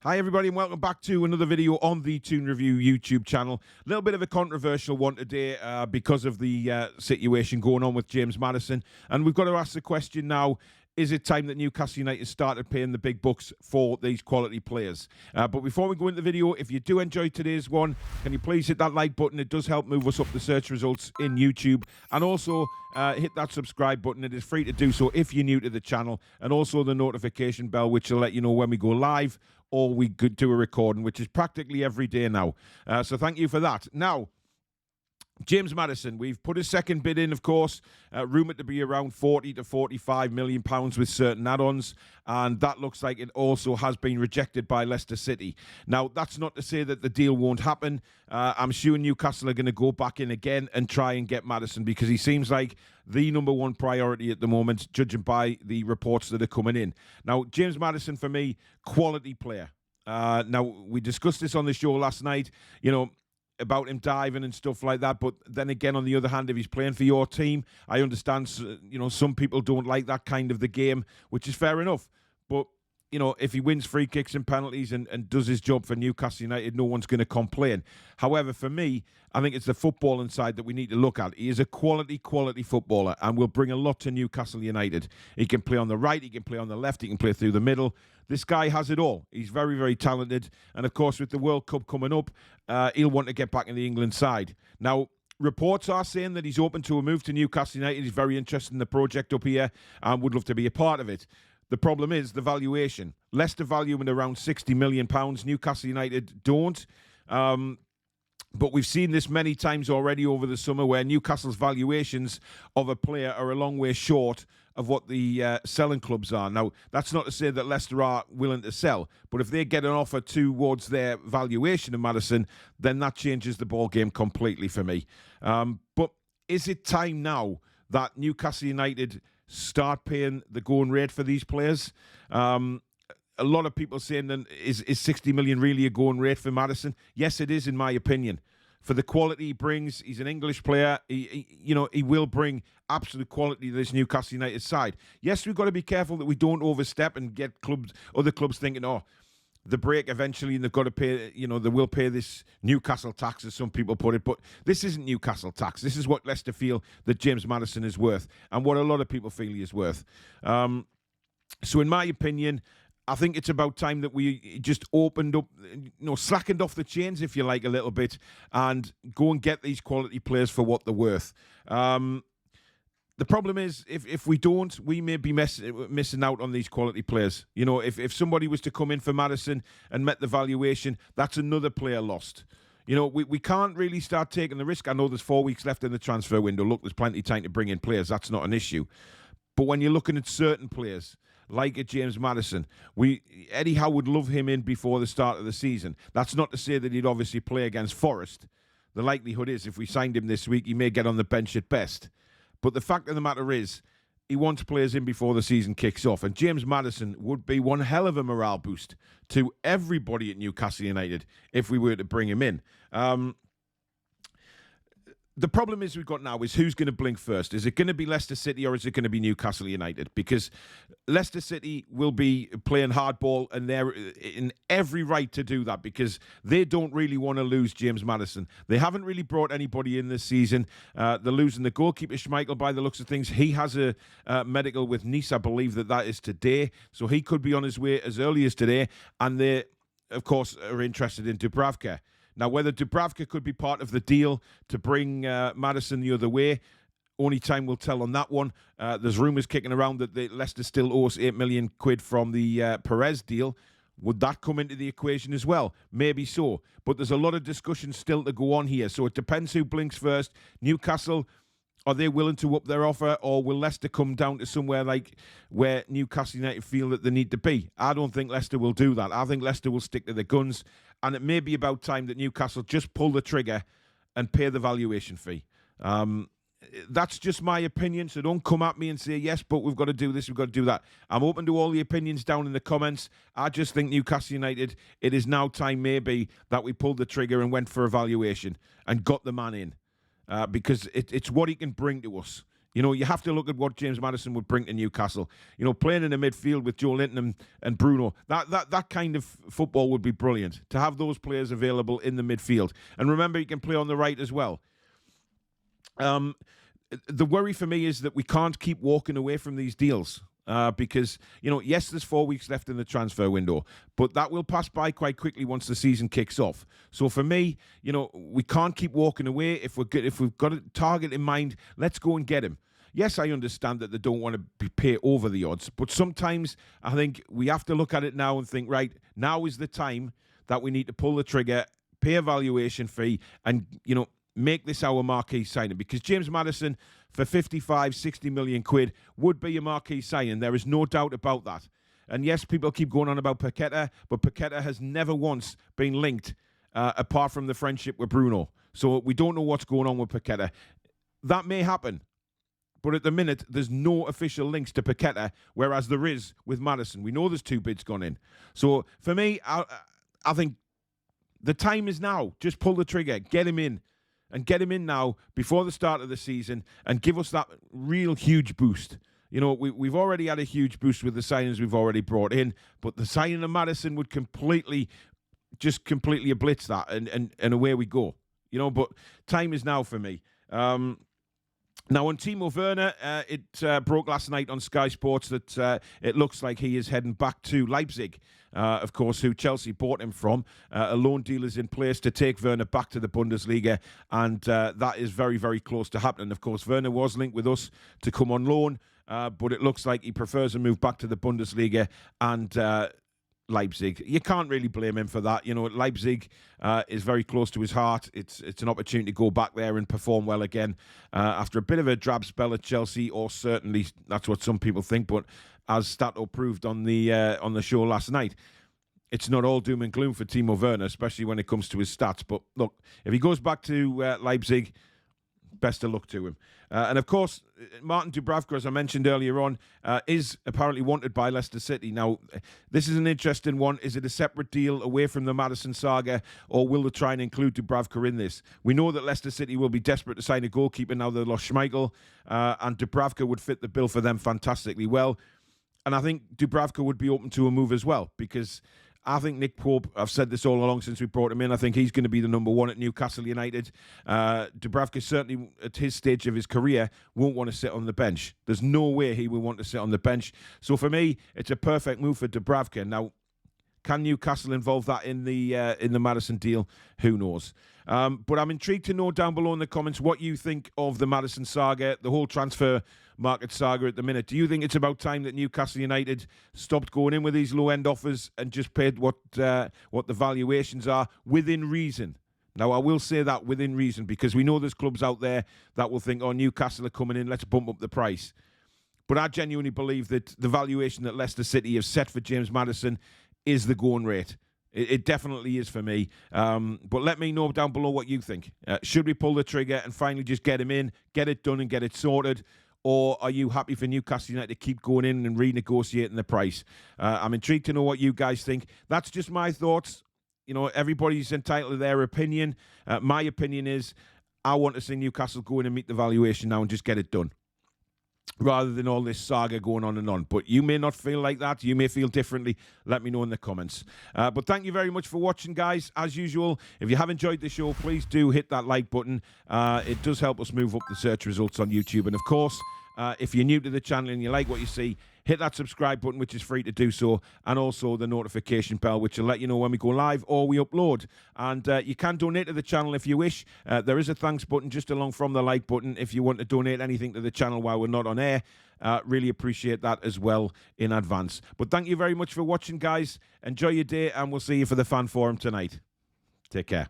Hi everybody and welcome back to another video on the Toon Review YouTube channel. A little bit of a controversial one today because of the situation going on with James Madison. And we've got to ask the question now, is it time that Newcastle United started paying the big bucks for these quality players? But before we go into the video, if you do enjoy today's one, can you please hit that like button? It does help move us up the search results in YouTube. And also hit that subscribe button. It is free to do so if you're new to the channel. And also the notification bell, which will let you know when we go live or we could do a recording, which is practically every day now. So thank you for that. Now, James Madison, we've put a second bid in, of course, rumoured to be around 40 to 45 million pounds with certain add-ons, and that looks like it also has been rejected by Leicester City. Now, that's not to say that the deal won't happen. I'm sure Newcastle are going to go back in again and try and get Madison because he seems like the number one priority at the moment, judging by the reports that are coming in. Now, James Madison, for me, quality player. Now, we discussed this on the show last night, about him diving and stuff like that. But then again, on the other hand, if he's playing for your team, I understand, some people don't like that kind of the game, which is fair enough. But, if he wins free kicks and penalties and does his job for Newcastle United, no one's going to complain. However, for me, I think it's the footballing side that we need to look at. He is a quality footballer and will bring a lot to Newcastle United. He can play on the right, he can play on the left, he can play through the middle. This guy has it all. He's very, very talented. And, of course, with the World Cup coming up, he'll want to get back in the England side. Now, reports are saying that he's open to a move to Newcastle United. He's very interested in the project up here and would love to be a part of it. The problem is the valuation. Leicester value him at around £60 million. Newcastle United don't. But we've seen this many times already over the summer where Newcastle's valuations of a player are a long way short of what the selling clubs are. Now, that's not to say that Leicester are willing to sell, but if they get an offer towards their valuation of Madison, then that changes the ball game completely for me. But is it time now that Newcastle United start paying the going rate for these players? A lot of people saying, then, is 60 million really a going rate for Madison? Yes, it is, in my opinion. For the quality he brings, he's an English player. He will bring absolute quality to this Newcastle United side. Yes, we've got to be careful that we don't overstep and get other clubs thinking, the break eventually, and they've got to pay, they will pay this Newcastle tax, as some people put it. But this isn't Newcastle tax. This is what Leicester feel that James Madison is worth and what a lot of people feel he is worth. So in my opinion, I think it's about time that we just opened up, slackened off the chains, if you like, a little bit and go and get these quality players for what they're worth. The problem is, if we don't, we may be missing out on these quality players. If somebody was to come in for Madison and met the valuation, that's another player lost. We can't really start taking the risk. I know there's 4 weeks left in the transfer window. Look, there's plenty of time to bring in players. That's not an issue. But when you're looking at certain players, like a James Madison, Eddie Howe would love him in before the start of the season. That's not to say that he'd obviously play against Forest. The likelihood is, if we signed him this week, he may get on the bench at best. But the fact of the matter is, he wants players in before the season kicks off. And James Madison would be one hell of a morale boost to everybody at Newcastle United if we were to bring him in. The problem is we've got now is who's going to blink first. Is it going to be Leicester City or is it going to be Newcastle United? Because Leicester City will be playing hardball and they're in every right to do that because they don't really want to lose James Madison. They haven't really brought anybody in this season. They're losing the goalkeeper, Schmeichel, by the looks of things. He has a medical with Nice. I believe that is today. So he could be on his way as early as today. And they, of course, are interested in Dubravka. Now, whether Dubravka could be part of the deal to bring Madison the other way, only time will tell on that one. There's rumours kicking around that Leicester still owes £8 million from the Perez deal. Would that come into the equation as well? Maybe so. But there's a lot of discussion still to go on here. So it depends who blinks first. Newcastle, are they willing to up their offer, or will Leicester come down to somewhere like where Newcastle United feel that they need to be? I don't think Leicester will do that. I think Leicester will stick to their guns, and it may be about time that Newcastle just pull the trigger and pay the valuation fee. That's just my opinion, so don't come at me and say, yes, but we've got to do this, we've got to do that. I'm open to all the opinions down in the comments. I just think Newcastle United, it is now time maybe that we pulled the trigger and went for a valuation and got the man in. Because it's what he can bring to us. You know, you have to look at what James Madison would bring to Newcastle. You know, playing in the midfield with Joe Linton and Bruno, that kind of football would be brilliant, to have those players available in the midfield. And remember, he can play on the right as well. The worry for me is that we can't keep walking away from these deals. Because, you know, yes, there's 4 weeks left in the transfer window, but that will pass by quite quickly once the season kicks off. So for me, you know, we can't keep walking away. If we've got a target in mind, let's go and get him. Yes, I understand that they don't want to pay over the odds, but sometimes I think we have to look at it now and think, right, now is the time that we need to pull the trigger, pay a valuation fee, and, you know, make this our marquee signing, because James Madison for 55, 60 million quid would be a marquee signing. There is no doubt about that. And yes, people keep going on about Paqueta, but Paqueta has never once been linked apart from the friendship with Bruno. So we don't know what's going on with Paqueta. That may happen, but at the minute, there's no official links to Paqueta, whereas there is with Madison. We know there's 2 bids gone in. So for me, I think the time is now. Just pull the trigger, get him in. And get him in now before the start of the season and give us that real huge boost. You know, we've already had a huge boost with the signings we've already brought in, but the signing of Madison would completely blitz that, and away we go. You know, but time is now for me. Now, on Timo Werner, it broke last night on Sky Sports that it looks like he is heading back to Leipzig, of course, who Chelsea bought him from. A loan deal is in place to take Werner back to the Bundesliga, and that is very, very close to happening. Of course, Werner was linked with us to come on loan, but it looks like he prefers a move back to the Bundesliga and Leipzig. You can't really blame him for that. You know, Leipzig is very close to his heart. It's an opportunity to go back there and perform well again after a bit of a drab spell at Chelsea, or certainly that's what some people think. But as Stato proved on the show last night, it's not all doom and gloom for Timo Werner, especially when it comes to his stats. But look, if he goes back to Leipzig, best of luck to him. And of course, Martin Dubravka, as I mentioned earlier on, is apparently wanted by Leicester City. Now, this is an interesting one. Is it a separate deal away from the Madison saga, or will they try and include Dubravka in this? We know that Leicester City will be desperate to sign a goalkeeper now they've lost Schmeichel, and Dubravka would fit the bill for them fantastically well. And I think Dubravka would be open to a move as well, because I think Nick Pope, I've said this all along since we brought him in, I think he's going to be the number one at Newcastle United. Dubravka, certainly at his stage of his career, won't want to sit on the bench. There's no way he will want to sit on the bench. So for me, it's a perfect move for Dubravka. Now, can Newcastle involve that in the Madison deal? Who knows? But I'm intrigued to know down below in the comments what you think of the Madison saga, the whole transfer market saga at the minute. Do you think it's about time that Newcastle United stopped going in with these low-end offers and just paid what the valuations are within reason? Now, I will say that within reason, because we know there's clubs out there that will think, oh, Newcastle are coming in, let's bump up the price. But I genuinely believe that the valuation that Leicester City have set for James Madison is the going rate. It definitely is for me. But let me know down below what you think. Should we pull the trigger and finally just get him in, get it done and get it sorted? Or are you happy for Newcastle United to keep going in and renegotiating the price? I'm intrigued to know what you guys think. That's just my thoughts. You know, everybody's entitled to their opinion. My opinion is I want to see Newcastle go in and meet the valuation now and just get it done, rather than all this saga going on and on. But you may not feel like that. You may feel differently. Let me know in the comments. But thank you very much for watching, guys. As usual, if you have enjoyed the show, please do hit that like button. It does help us move up the search results on YouTube. And of course, if you're new to the channel and you like what you see, hit that subscribe button, which is free to do so, and also the notification bell, which will let you know when we go live or we upload. And you can donate to the channel if you wish. There is a thanks button just along from the like button if you want to donate anything to the channel while we're not on air. Really appreciate that as well in advance. But thank you very much for watching, guys. Enjoy your day, and we'll see you for the fan forum tonight. Take care.